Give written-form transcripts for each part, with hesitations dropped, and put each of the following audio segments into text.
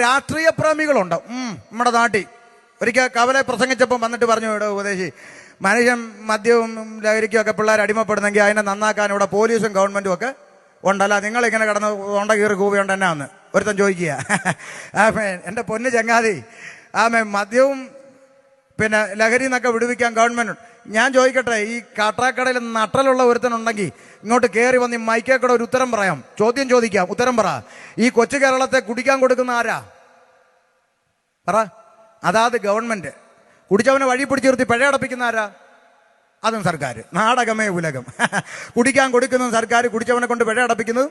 രാഷ്ട്രീയ പ്രേമികളുണ്ട് നമ്മുടെ നാട്ടിൽ. ഒരിക്കൽ കവലെ പ്രസംഗിച്ചപ്പോൾ വന്നിട്ട് പറഞ്ഞു, ഇവിടെ ഉപദേശി, മനുഷ്യൻ മദ്യവും ലഹരിക്കും ഒക്കെ പിള്ളേർ അടിമപ്പെടുന്നെങ്കിൽ അതിനെ നന്നാക്കാൻ ഇവിടെ പോലീസും ഗവൺമെന്റും ഒക്കെ ഉണ്ടല്ല, നിങ്ങളിങ്ങനെ കിടന്ന് തൊണ്ട കീറി കൂവിയുണ്ട് എന്നാ എന്ന് ഒരുത്തൻ ചോദിക്കുക. എൻ്റെ പൊന്ന് ചങ്ങാതി, മദ്യവും പിന്നെ ലഹരി എന്നൊക്കെ വിടുവിക്കാൻ ഗവൺമെന്റ്. ഞാൻ ചോദിക്കട്ടെ, ഈ കാട്ടാക്കടയിൽ നട്ടലുള്ള ഒരുത്തനുണ്ടെങ്കിൽ ഇങ്ങോട്ട് കയറി വന്ന് ഈ മൈക്കേക്കൂടെ ഒരു ഉത്തരം പറയാം, ചോദ്യം ചോദിക്കാം, ഉത്തരം പറ. ഈ കൊച്ചു കേരളത്തെ കുടിക്കാൻ കൊടുക്കുന്ന ആരാ? പറ. അതാത് ഗവൺമെന്റ്. കുടിച്ചവനെ വഴി പിടിച്ച് നിർത്തി പിഴ അടപ്പിക്കുന്ന ആരാ? അതും സർക്കാർ. നാടകമേ ഉലകം. കുടിക്കാൻ കൊടുക്കുന്നതും സർക്കാർ, കുടിച്ചവനെ കൊണ്ട് പിഴ അടപ്പിക്കുന്നത്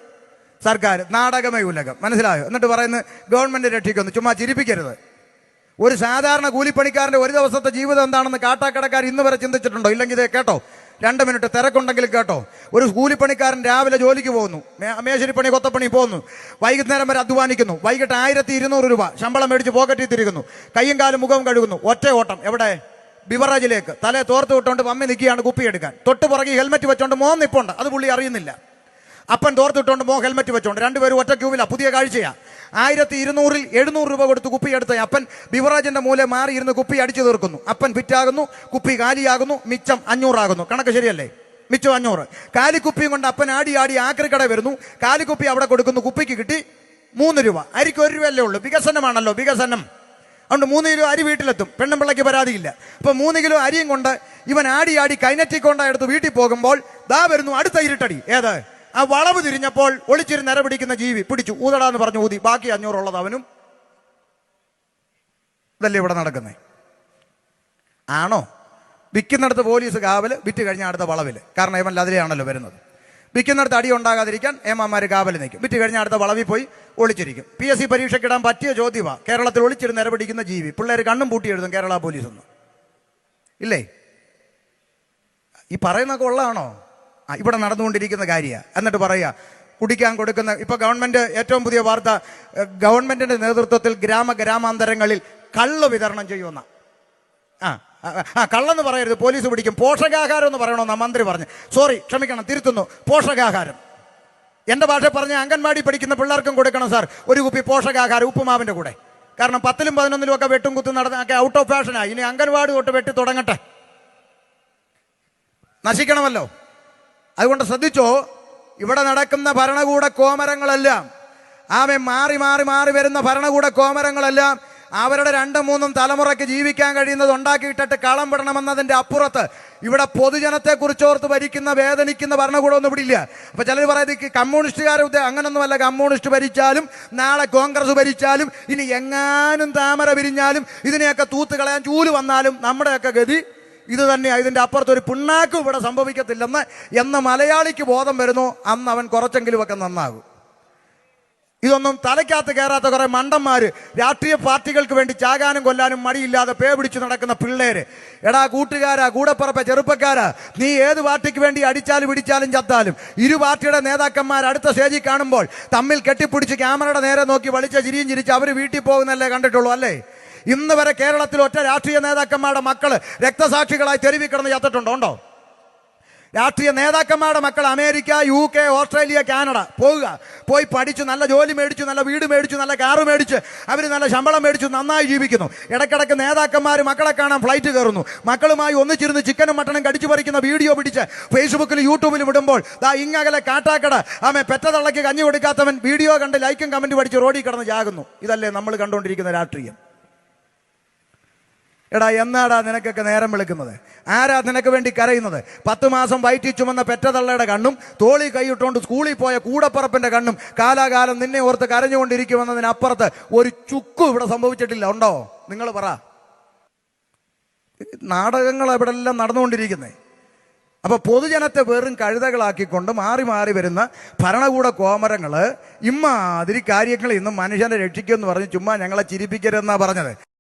സർക്കാർ. നാടകമേ ഉലകം. മനസ്സിലായോ? എന്നിട്ട് പറയുന്നത് ഗവൺമെന്റ് രക്ഷിക്കുന്നു. ചുമ്മാ ചിരിപ്പിക്കരുത്. ഒരു സാധാരണ കൂലിപ്പണിക്കാരൻ്റെ ഒരു ദിവസത്തെ ജീവിതം എന്താണെന്ന് കാട്ടാക്കടക്കാർ ഇന്ന് വരെ ചിന്തിച്ചിട്ടുണ്ടോ? ഇല്ലെങ്കിൽ ഇത് കേട്ടോ, 2 മിനിറ്റ് തിരക്കുണ്ടെങ്കിലും കേട്ടോ. ഒരു കൂലിപ്പണിക്കാരൻ രാവിലെ ജോലിക്ക് പോകുന്നു, മേശരിപ്പണി കൊത്തപ്പണി പോകുന്നു, വൈകുന്നേരം വരെ അധ്വാനിക്കുന്നു, വൈകിട്ട് 1200 രൂപ ശമ്പളം മേടിച്ച് പോക്കറ്റിൽ തിരികുന്നു, കയ്യും കാലും മുഖവും കഴുകുന്നു, ഒറ്റ ഓട്ടം എവിടെ? ബിവറേജിലേക്ക്. തലേ തോർത്ത് വിട്ടുകൊണ്ട് മമ്മി നിൽക്കുകയാണ് കുപ്പിയെടുക്കാൻ. തൊട്ട് പുറകെ ഹെൽമെറ്റ് വെച്ചോണ്ട് മോൻ നിപ്പുണ്ട്, അത് പുള്ളി അറിയുന്നില്ല. അപ്പൻ തോർത്തിട്ടുകൊണ്ട് മോ ഹെൽമെറ്റ് വെച്ചോണ്ട്, രണ്ടുപേരും ഒറ്റ ക്യൂവില. പുതിയ കാഴ്ചയാ. 1200-ൽ 700 രൂപ കൊടുത്ത് കുപ്പി എടുത്ത അപ്പൻ ബിവറേജിന്റെ മൂലെ മാറി ഇരുന്ന് കുപ്പി അടിച്ചു തീർക്കുന്നു. അപ്പൻ ഫിറ്റാകുന്നു, കുപ്പി കാലിയാകുന്നു, മിച്ചം 500 ആകുന്നു. കണക്ക് ശരിയല്ലേ? മിച്ചം 500. കാലിക്കുപ്പിയും കൊണ്ട് അപ്പൻ ആടി ആക്രിക്കട വരുന്നു, കാലിക്കുപ്പി അവിടെ കൊടുക്കുന്നു, കുപ്പിക്ക് കിട്ടി 3 രൂപ. അരിക്ക് 1 രൂപയല്ലേ ഉള്ളൂ. വികസനമാണല്ലോ, വികസനം. അതുകൊണ്ട് 3 കിലോ അരി വീട്ടിലെത്തും. പെണ്ണുമ്പിള്ളയ്ക്ക് പരാതിയില്ല. അപ്പൊ 3 കിലോ അരിയും കൊണ്ട് ഇവൻ ആടി കൈനറ്റിക് കൊണ്ട് എടുത്ത് വീട്ടിൽ പോകുമ്പോൾ ദാ വരുന്നു അടുത്ത ഇരുട്ടടി. ഏത്? ആ വളവ് തിരിഞ്ഞപ്പോൾ ഒളിച്ചിരുന്ന് നിര പിടിക്കുന്ന ജീവി പിടിച്ചു, ഊതടാന്ന് പറഞ്ഞു ഊതി. ബാക്കി 500 ഉള്ളത് അവനും. ഇതല്ലേ ഇവിടെ നടക്കുന്നേ? ആണോ? വിൽക്കുന്നിടത്ത് പോലീസ് കാവല്, വിറ്റ് കഴിഞ്ഞാൽ അടുത്ത വളവില്. കാരണം ഏമൻ അതിലെയാണല്ലോ വരുന്നത്. വിൽക്കുന്നിടത്ത് അടി ഉണ്ടാകാതിരിക്കാൻ ഏമാന്മാർ കാവല് നിൽക്കും. വിറ്റ് കഴിഞ്ഞാൽ അടുത്ത വളവിൽ പോയി ഒളിച്ചിരിക്കും. PSC പരീക്ഷയ്ക്കിടാൻ പറ്റിയ ചോദ്യമാണ്. കേരളത്തിൽ ഒളിച്ചിരുന്ന് നിര പിടിക്കുന്ന ജീവി. പിള്ളേർ കണ്ണും പൂട്ടി എഴുതും കേരള പോലീസ് ഒന്നും ഇല്ലേ? ഈ പറയുന്നൊക്കെ ഉള്ളതാണോ? ഇവിടെ നടന്നുകൊണ്ടിരിക്കുന്ന കാര്യമാണ്. എന്നിട്ട് പറയുക കുടിക്കാൻ കൊടുക്കുന്ന. ഇപ്പൊ ഗവൺമെന്റ് ഏറ്റവും പുതിയ വാർത്ത, ഗവൺമെന്റിന്റെ നേതൃത്വത്തിൽ ഗ്രാമാന്തരങ്ങളിൽ കള്ള് വിതരണം ചെയ്യുമെന്ന. കള്ളെന്ന് പറയരുത്, പോലീസ് പിടിക്കും. പോഷകാഹാരം എന്ന് പറയണമെന്നാ മന്ത്രി പറഞ്ഞു. സോറി, ക്ഷമിക്കണം, തിരുത്തുന്നു. പോഷകാഹാരം. എന്റെ ഭാഷ പറഞ്ഞ അംഗൻവാടി പഠിക്കുന്ന പിള്ളേർക്കും കൊടുക്കണം സാർ ഒരു കുപ്പി പോഷകാഹാരം ഉപ്പുമാവിന്റെ കൂടെ. കാരണം 10-ലും 11-ലും ഒക്കെ വെട്ടും കുത്തും നടന്നൊക്കെ ഔട്ട് ഓഫ് ഫാഷനായി. ഇനി അംഗൻവാടി തൊട്ട് വെട്ടി തുടങ്ങട്ടെ. നശിക്കണമല്ലോ. അതുകൊണ്ട് ശ്രദ്ധിച്ചോ, ഇവിടെ നടക്കുന്ന ഭരണകൂട കോമരങ്ങളെല്ലാം മാറി മാറി മാറി വരുന്ന ഭരണകൂട കോമരങ്ങളെല്ലാം അവരുടെ 2-3 തലമുറയ്ക്ക് ജീവിക്കാൻ കഴിയുന്നത് ഉണ്ടാക്കിയിട്ടിട്ട് കളം വിടണമെന്നതിൻ്റെ അപ്പുറത്ത് ഇവിടെ പൊതുജനത്തെ കുറിച്ചോർത്ത് ഭരിക്കുന്ന വേദനിക്കുന്ന ഭരണകൂടമൊന്നും ഇവിടെ ഇല്ല. അപ്പൊ ചിലർ പറയുന്നത് കമ്മ്യൂണിസ്റ്റുകാരെ അങ്ങനൊന്നുമല്ല. കമ്മ്യൂണിസ്റ്റ് ഭരിച്ചാലും നാളെ കോൺഗ്രസ് ഭരിച്ചാലും ഇനി എങ്ങാനും താമര വിരിഞ്ഞാലും ഇതിനെയൊക്കെ തൂത്ത് കളയാൻ ചൂല് വന്നാലും നമ്മുടെയൊക്കെ ഗതി ഇത് തന്നെയാണ്. ഇതിൻ്റെ അപ്പുറത്ത് ഒരു പിണ്ണാക്കും ഇവിടെ സംഭവിക്കത്തില്ലെന്ന് മലയാളിക്ക് ബോധം വരുന്നു. അന്ന് അവൻ കുറച്ചെങ്കിലും ഒക്കെ നന്നാകും. ഇതൊന്നും തലയ്ക്കകത്ത് കയറാത്ത കുറെ മണ്ടന്മാര്, രാഷ്ട്രീയ പാർട്ടികൾക്ക് വേണ്ടി ചാകാനും കൊല്ലാനും മടിയില്ലാതെ പേ പിടിച്ച് നടക്കുന്ന പിള്ളേര്. എടാ കൂട്ടുകാരാ, കൂടപ്പുറപ്പെ, ചെറുപ്പക്കാരാ, നീ ഏത് പാർട്ടിക്ക് വേണ്ടി അടിച്ചാലും ഇടിച്ചാലും ചത്താലും ഇരു പാർട്ടിയുടെ നേതാക്കന്മാർ അടുത്ത സ്റ്റേജിൽ കാണുമ്പോൾ തമ്മിൽ കെട്ടിപ്പിടിച്ച് ക്യാമറയുടെ നേരെ നോക്കി വലിച്ച ചിരിയും ചിരിച്ച് അവർ വീട്ടിൽ പോകുന്നല്ലേ കണ്ടിട്ടുള്ളൂ അല്ലേ? ഇന്ന് വരെ കേരളത്തിൽ ഒറ്റ രാഷ്ട്രീയ നേതാക്കന്മാരുടെ മക്കള് രക്തസാക്ഷികളായി തെരുവിൽ കിടന്ന് ചത്തിട്ടുണ്ടോ? ഉണ്ടോ? രാഷ്ട്രീയ നേതാക്കന്മാരുടെ മക്കൾ അമേരിക്ക, UK, ഓസ്ട്രേലിയ, കാനഡ പോയി പഠിച്ചു, നല്ല ജോലി മേടിച്ചു, നല്ല വീട് മേടിച്ചു, നല്ല കാറ് മേടിച്ച് അവർ നല്ല ശമ്പളം മേടിച്ചു, നന്നായി ജീവിക്കുന്നു. ഇടയ്ക്കിടയ്ക്ക് നേതാക്കന്മാർ മക്കളെ കാണാൻ ഫ്ലൈറ്റ് കയറുന്നു. മക്കളുമായി ഒന്നിച്ചിരുന്ന് ചിക്കനും മട്ടനും കടിച്ചു പറിക്കുന്ന വീഡിയോ പിടിച്ച് ഫേസ്ബുക്കിലും യൂട്യൂബിലും വിടുമ്പോൾ ദാ ഇങ്ങകലെ കാട്ടാക്കട പെറ്റതള്ളയ്ക്ക് കഞ്ഞി കൊടുക്കാത്തവൻ വീഡിയോ കണ്ട് ലൈക്കും കമന്റ് പഠിച്ച് റോഡിൽ കിടന്ന് ചാകുന്നു. ഇതല്ലേ നമ്മൾ കണ്ടുകൊണ്ടിരിക്കുന്ന രാഷ്ട്രീയം? എടാ, എന്നാടാ നിനക്കൊക്കെ നേരം വിളിക്കുന്നത്? ആരാ നിനക്ക് വേണ്ടി കരയുന്നത്? 10 മാസം വയറ്റി ചുമന്ന പെറ്റതള്ളയുടെ കണ്ണും തോളി കൈയിട്ടുകൊണ്ട് സ്കൂളിൽ പോയ കൂടപ്പറപ്പിന്റെ കണ്ണും കാലാകാലം നിന്നെ ഓർത്ത് കരഞ്ഞുകൊണ്ടിരിക്കുമെന്നതിനപ്പുറത്ത് ഒരു ചുക്കും ഇവിടെ സംഭവിച്ചിട്ടില്ല. ഉണ്ടോ? നിങ്ങൾ പറ. നാടകങ്ങൾ ഇവിടെ എല്ലാം നടന്നുകൊണ്ടിരിക്കുന്നത്. അപ്പൊ പൊതുജനത്തെ വെറും കഴുതകളാക്കിക്കൊണ്ട് മാറി മാറി വരുന്ന ഭരണകൂട കോമരങ്ങള് ഇമ്മാതിരി കാര്യങ്ങൾ ഇന്നും മനുഷ്യനെ രക്ഷിക്കുമെന്ന് പറഞ്ഞ് ചുമ്മാ ഞങ്ങളെ ചിരിപ്പിക്കരുതെന്നാ പറഞ്ഞത്.